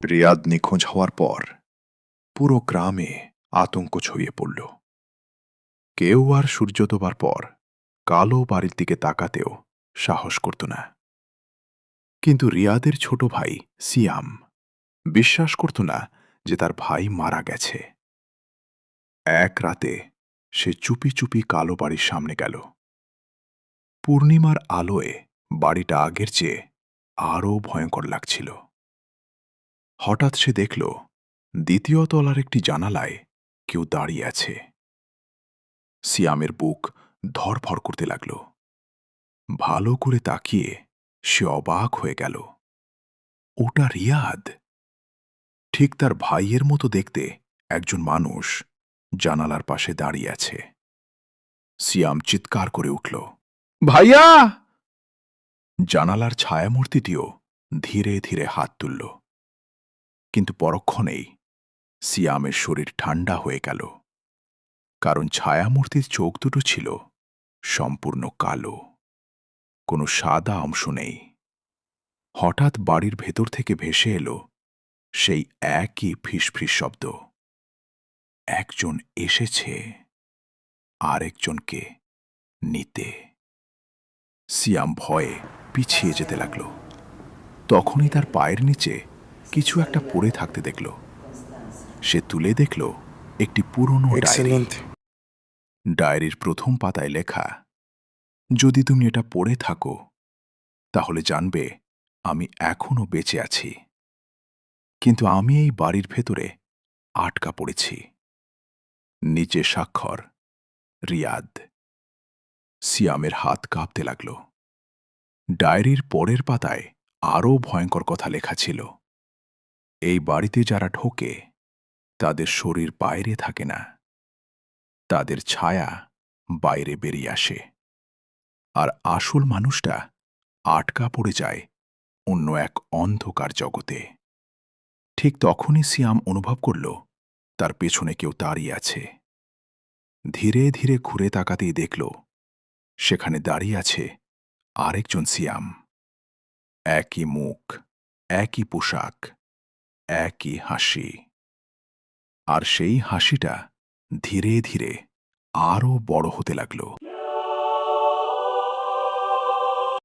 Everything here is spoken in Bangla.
রিয়াদ নিখোঁজ হওয়ার পর পুরো গ্রামে আতঙ্ক ছড়িয়ে পড়ল। কেউ আর সূর্য ডোবার পর কালো বাড়ির দিকে তাকাতেও সাহস করত না। কিন্তু রিয়াদের ছোট ভাই সিয়াম বিশ্বাস করত না যে তার ভাই মারা গেছে। এক রাতে সে চুপি চুপি কালো বাড়ির সামনে গেল। পূর্ণিমার আলোয় বাড়িটা আগের চেয়ে আরও ভয়ঙ্কর লাগছিল। হঠাৎ সে দেখল দ্বিতীয় তলার একটি জানালায় কেউ দাঁড়িয়ে আছে। সিয়ামের বুক ধড়ফড় করতে লাগল। ভালো করে তাকিয়ে সে অবাক হয়ে গেল। ওটা রিয়াদ। ঠিক তার ভাইয়ের মতো দেখতে একজন মানুষ জানালার পাশে দাঁড়িয়ে আছে। সিয়াম চিৎকার করে উঠল, ভাইয়া! জানালার ছায়ামূর্তিটিও ধীরে ধীরে হাত তুলল। কিন্তু পরক্ষণেই সিয়ামের শরীর ঠান্ডা হয়ে গেল, কারণ ছায়ামূর্তির চোখ দুটো ছিল সম্পূর্ণ কালো, কোনো সাদা অংশ নেই। হঠাৎ বাড়ির ভেতর থেকে ভেসে এলো সেই একই ফিসফিস শব্দ, একজন এসেছে আরেকজনকে নিতে। সিয়াম ভয়ে পিছিয়ে যেতে লাগল। তখনই তার পায়ের নিচে কিছু একটা পড়ে থাকতে দেখল। সে তুলে দেখল একটি পুরনো ডায়েরি। ডায়েরির প্রথম পাতায় লেখা, যদি তুমি এটা পড়ে থাকো তাহলে জানবে আমি এখনো বেঁচে আছি, কিন্তু আমি এই বাড়ির ভেতরে আটকা পড়েছি। নিচে স্বাক্ষর, রিয়াদ। সিয়ামের হাত কাঁপতে লাগল। ডায়েরির পরের পাতায় আরও ভয়ঙ্কর কথা লেখা ছিল, এই বাড়িতে যারা ঢোকে তাদের শরীর বাইরে থাকে না, তাদের ছায়া বাইরে বেরিয়ে আসে, আর আসল মানুষটা আটকা পড়ে যায় অন্য এক অন্ধকার জগতে। ঠিক তখনই সিয়াম অনুভব করল তার পেছনে কেউ দাঁড়িয়ে আছে। ধীরে ধীরে ঘুরে তাকাতেই দেখল সেখানে দাঁড়িয়ে আছে আরেকজন সিয়াম। একই মুখ, একই পোশাক, একই হাসি। আর সেই হাসিটা ধীরে ধীরে আরও বড় হতে লাগল।